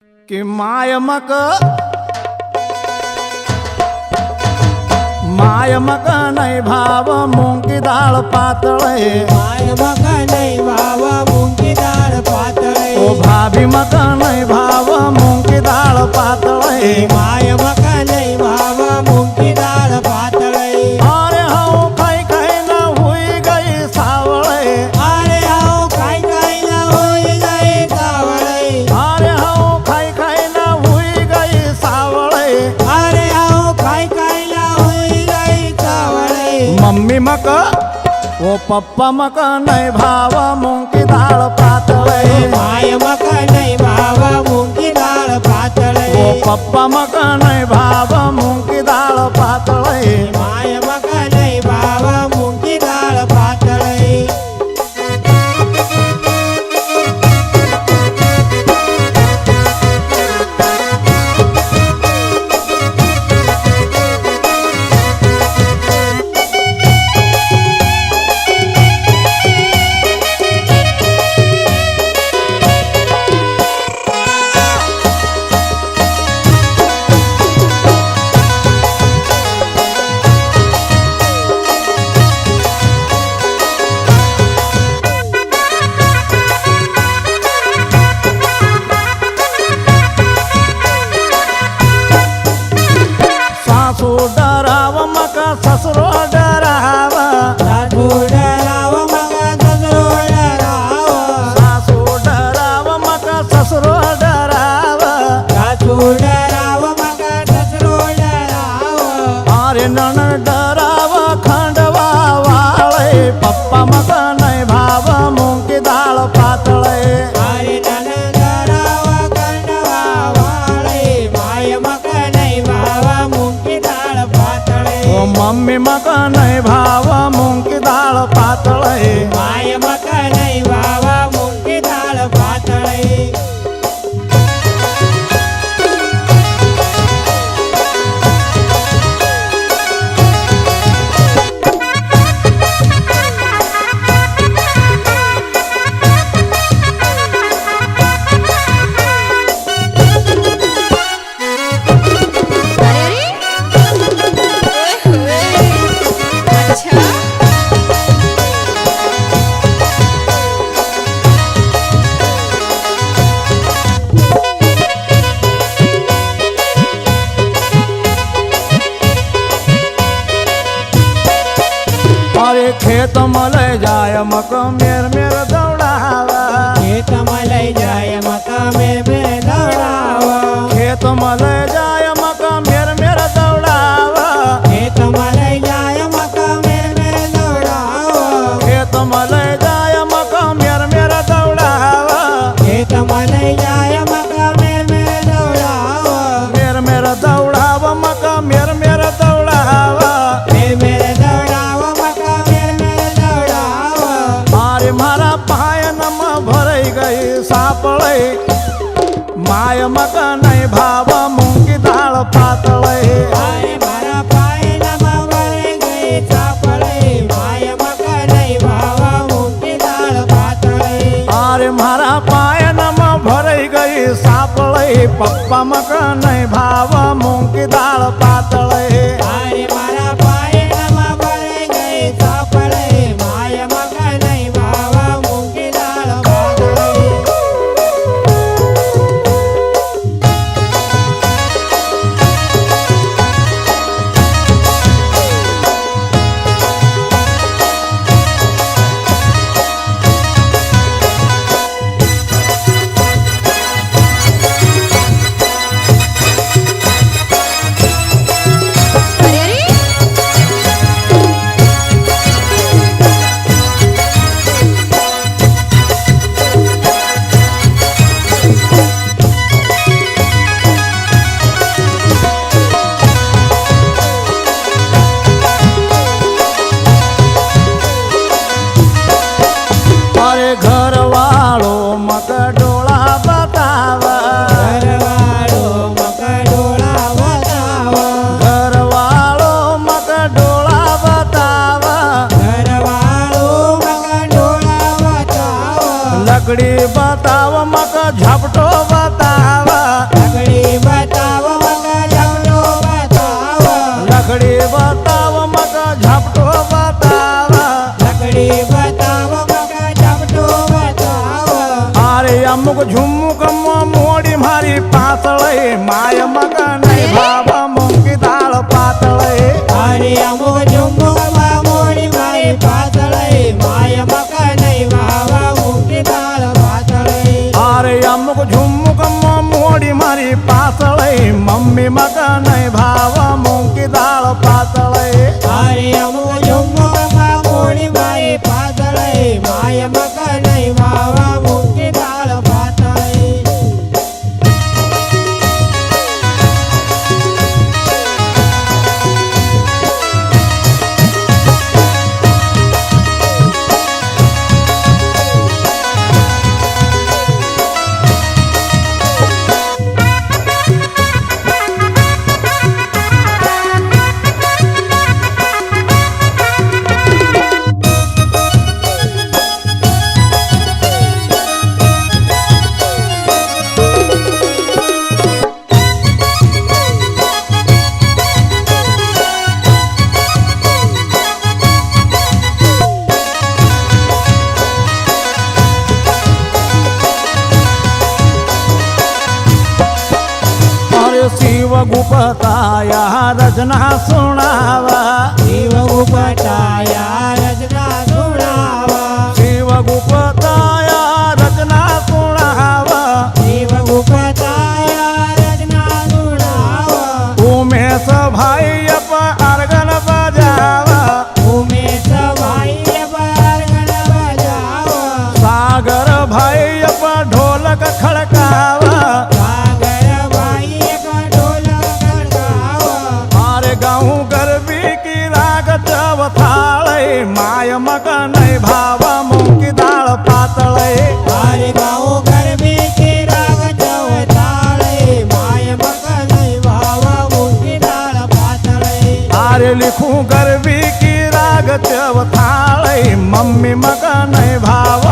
कि मायमक नाही भाव मुंगी डाळ पातळे मायमक नाही भाव मुंगी डाळ पातळे ओ भाभी मक नाही भाव मुंगी डाळ पातळे मायमक नाही भाव मुंगी डाळ पातळे अरे हो खाई खाई न हुई गई सावळे अरे हो काय काय ना होई जाई कावळे अरे हो खाई खाई न हुई गई सावळे अरे हो काय काय ना होई जाई कावळे मम्मी मक ओ पप्पा मक नाही भाव मुंगी डाळ पातळे मायमक नाही भाव मुंगी डाळ पातळे ओ पप्पा मक नाही भाव मुंगी डाळ पातळे मायमक नाही भाव मुंगी डाळ पातळे सासू डराव मका ससरो डराव डराव मग डराव सासू डराव मका ससरो डराव डराव मग डराव अरे नण डराव खंडवा वाळे पप्पा मग नाही भाव मुंगी डाळ पातळे अरे नन डराव कंडवा वाळे माय मग नाही भावा मुंगी डाळ पातळे ओ मम्मी मग नाही भाव मुंगी डाळ पातळे माय मग नाही भावा मुंगी डाळ पातळे अरे ओए होए अच्छा अरे खेत मले जाय मक मेर मेर दौडावा खेत मलय जाय मक में दौड़ावा खेत मले जाय मक मेर मेर दौडावा खेत मलय जाय मक में दौड़ावा खेत मले जाय मक मेर मेर दौडावा खेत मलय जाय मक में दौड़ावा मेर मेर दौडावा मक मेर मेर दौडावा मेरे दौड़ावा मक में दौड़ावा अरे मारा पायन म भरई गई सापळे माय मक नाही भाव मुंगी डाळ पातळे अरे मारा पाय नमावरे गई चापळे माय मक नाही भावा मुंगी डाळ पातळे अरे मारा पायन म भरई गई सापळे पप्पा मक नाही भाव मुंगी डाळ पातळे अरे मारा पाय नमावरे गई चापळे माय मक नाही भावा मुंगी डाळ पातळे लकड़ी बताव मक झपटो बताव लकड़ी बताव मग झपटो बताव लकड़ी बताव मक झपटो बताव लकड़ी बताव मग झपटो बताव अरे अमुक झुमुक मोडी मारी पातळई माय मक नाही भाव मुंगी डाळ पातळई अरे अमुक झुमुक मोडी मारी पातळई माय मग नाही भावा मुंगी डाळ पातळई अरे अमुक झुमुक मोडी मारी पातळई मम्मी मक नाही भाव मुंगी डाळ पातळई अरे अमुक झुमुक मोडी मारी पातळई माय मग नाही भावा मुंगी डाळ पातळई अरे शिव गुपताया रचना सुनावा शिव उपटाया रचना सुनावा शिव गुपताया रचना सुनावा शिव उपटाया रचना सुनावा उमेश भाई अप अर्गन बजावा उमेश भाई बरगण बजावा सागर भाई अप ढोलक खड़कावा सागर भाई का ढोलक खड़कावा अरे गाँव गरबी की राग चवथाळई माय मक नाही भाव मुंगी डाळ पातळई अरे गाँव गरबी के राग चवताळे माय मग नाही भावा मुंगी डाळ पातळे अरे लिखू गरबी की राग चवथाळई मम्मी मक नाही भाव